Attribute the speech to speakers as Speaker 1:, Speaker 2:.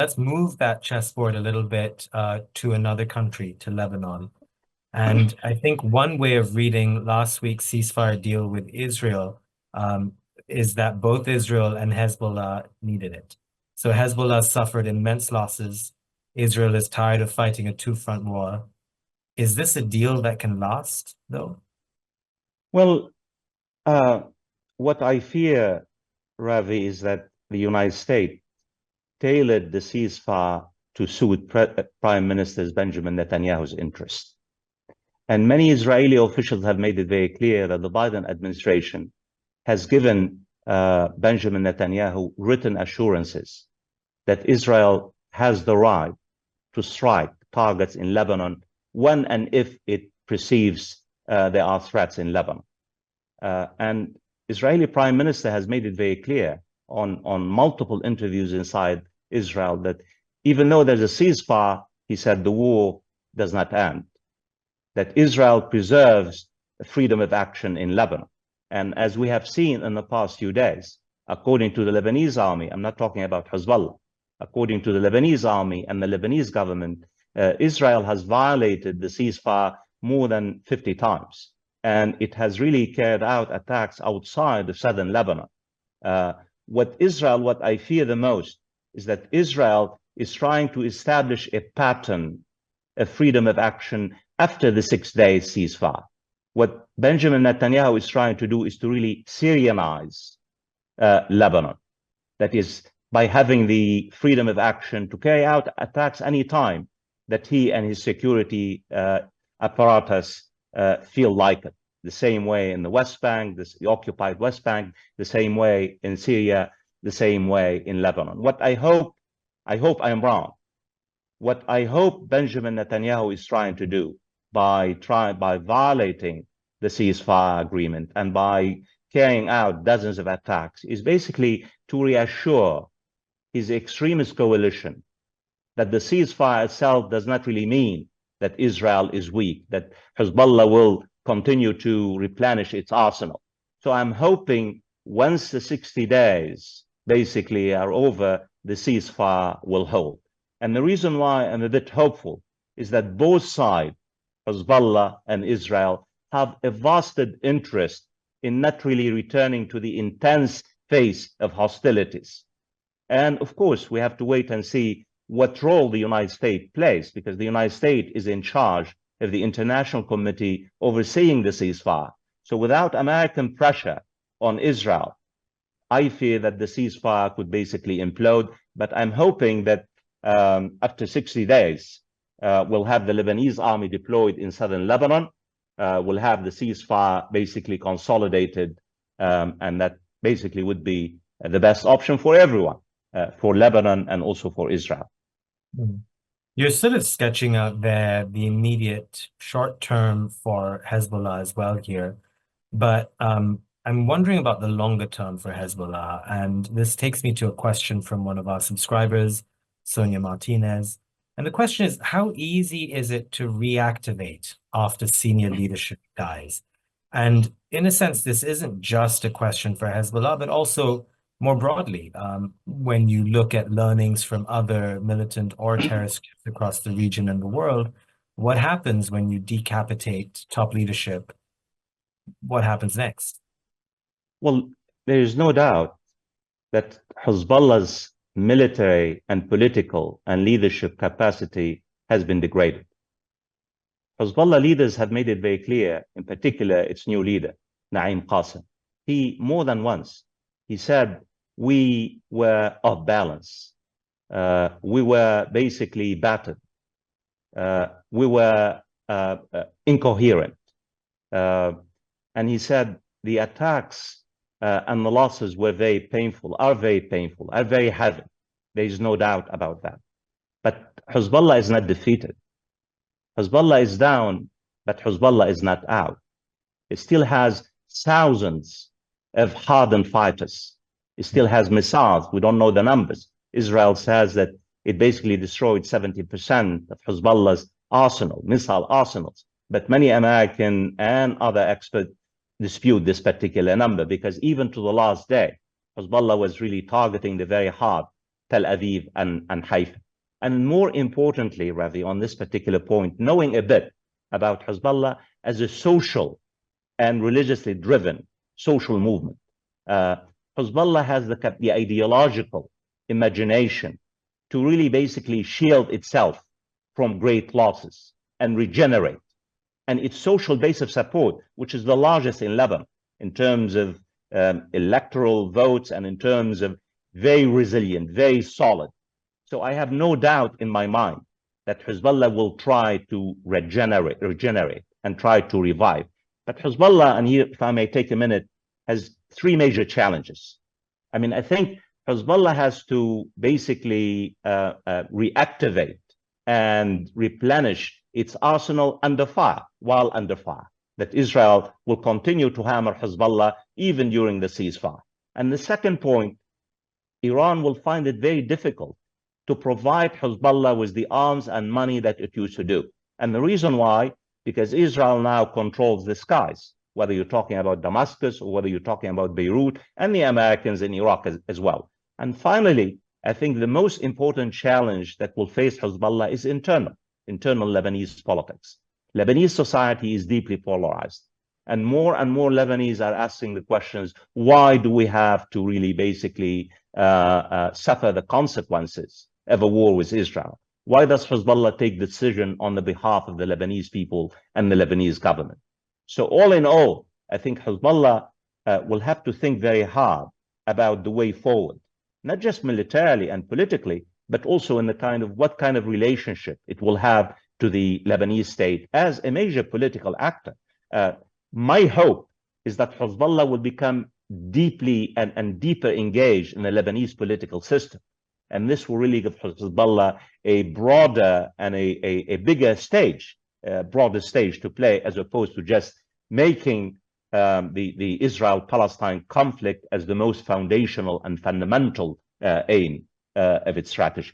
Speaker 1: let's move that chessboard a little bit to another country, to Lebanon. And I think one way of reading last week's ceasefire deal with Israel is that both Israel and Hezbollah needed it. So Hezbollah suffered immense losses. Israel is tired of fighting a two-front war. Is this a deal that can last, though?
Speaker 2: Well, what I fear, Ravi, is that the United States tailored the ceasefire to suit Prime Minister Benjamin Netanyahu's interest. And many Israeli officials have made it very clear that the Biden administration has given Benjamin Netanyahu written assurances that Israel has the right to strike targets in Lebanon when and if it perceives there are threats in Lebanon. And Israeli Prime Minister has made it very clear on multiple interviews inside Israel that even though there's a ceasefire, he said the war does not end, that Israel preserves freedom of action in Lebanon. And as we have seen in the past few days, according to the Lebanese army, I'm not talking about Hezbollah, according to the Lebanese army and the Lebanese government, Israel has violated the ceasefire more than 50 times. And it has really carried out attacks outside of southern Lebanon. What I fear the most is that Israel is trying to establish a pattern of freedom of action after the 6-day ceasefire. What Benjamin Netanyahu is trying to do is to really Syrianize Lebanon. That is, by having the freedom of action to carry out attacks anytime that he and his security apparatus feel like it. The same way in the West Bank, the occupied West Bank, the same way in Syria, the same way in Lebanon. What I hope I am wrong. What I hope Benjamin Netanyahu is trying to do by violating the ceasefire agreement and by carrying out dozens of attacks is basically to reassure his extremist coalition that the ceasefire itself does not really mean that Israel is weak, that Hezbollah will continue to replenish its arsenal. So I'm hoping once the 60 days basically are over, the ceasefire will hold. And the reason why I'm a bit hopeful is that both sides, Hezbollah and Israel, have a vested interest in not really returning to the intense phase of hostilities. And of course, we have to wait and see what role the United States plays, because the United States is in charge of the international committee overseeing the ceasefire. So without American pressure on Israel, I fear that the ceasefire could basically implode. But I'm hoping that after 60 days, we'll have the Lebanese army deployed in southern Lebanon. We'll have the ceasefire basically consolidated, and that basically would be the best option for everyone, for Lebanon and also for Israel.
Speaker 1: You're sort of sketching out there the immediate short term for Hezbollah as well here, but I'm wondering about the longer term for Hezbollah, and this takes me to a question from one of our subscribers, Sonia Martinez. And the question is, how easy is it to reactivate after senior leadership dies? And in a sense, this isn't just a question for Hezbollah, but also more broadly, when you look at learnings from other militant or terrorist groups across the region and the world, what happens when you decapitate top leadership? What happens next?
Speaker 2: Well, there is no doubt that Hezbollah's military and political and leadership capacity has been degraded. Hezbollah leaders have made it very clear, in particular its new leader, Naim Qassem. He, more than once, he said, we were off balance. We were basically battered. We were incoherent. And he said the attacks and the losses were very painful, are very heavy. There is no doubt about that. But Hezbollah is not defeated. Hezbollah is down, but Hezbollah is not out. It still has thousands of hardened fighters. It still has missiles. We don't know the numbers. Israel says that it basically destroyed 70% of Hezbollah's arsenal, missile arsenals. But many American and other experts dispute this particular number, because even to the last day, Hezbollah was really targeting the very heart Tel Aviv and Haifa. And more importantly, Ravi, on this particular point, knowing a bit about Hezbollah as a social and religiously driven social movement. Hezbollah has the ideological imagination to really basically shield itself from great losses and regenerate. And its social base of support, which is the largest in Lebanon in terms of electoral votes and in terms of very resilient, very solid. So I have no doubt in my mind that Hezbollah will try to regenerate and try to revive. But Hezbollah, and here, if I may take a minute, has three major challenges. I mean, I think Hezbollah has to basically reactivate and replenish its arsenal under fire, while under fire. That Israel will continue to hammer Hezbollah even during the ceasefire. And the second point, Iran will find it very difficult to provide Hezbollah with the arms and money that it used to do. And the reason why, because Israel now controls the skies, whether you're talking about Damascus or whether you're talking about Beirut, and the Americans in Iraq as well. And finally, I think the most important challenge that will face Hezbollah is internal Lebanese politics. Lebanese society is deeply polarized. And more Lebanese are asking the questions, why do we have to really basically suffer the consequences of a war with Israel? Why does Hezbollah take the decision on the behalf of the Lebanese people and the Lebanese government? So all in all, I think Hezbollah will have to think very hard about the way forward, not just militarily and politically, but also in the kind of what kind of relationship it will have to the Lebanese state as a major political actor. My hope is that Hezbollah will become deeply and deeper engaged in the Lebanese political system. And this will really give Hezbollah a broader and a bigger stage, broader stage to play, as opposed to just making the Israel-Palestine conflict as the most foundational and fundamental aim of its strategy.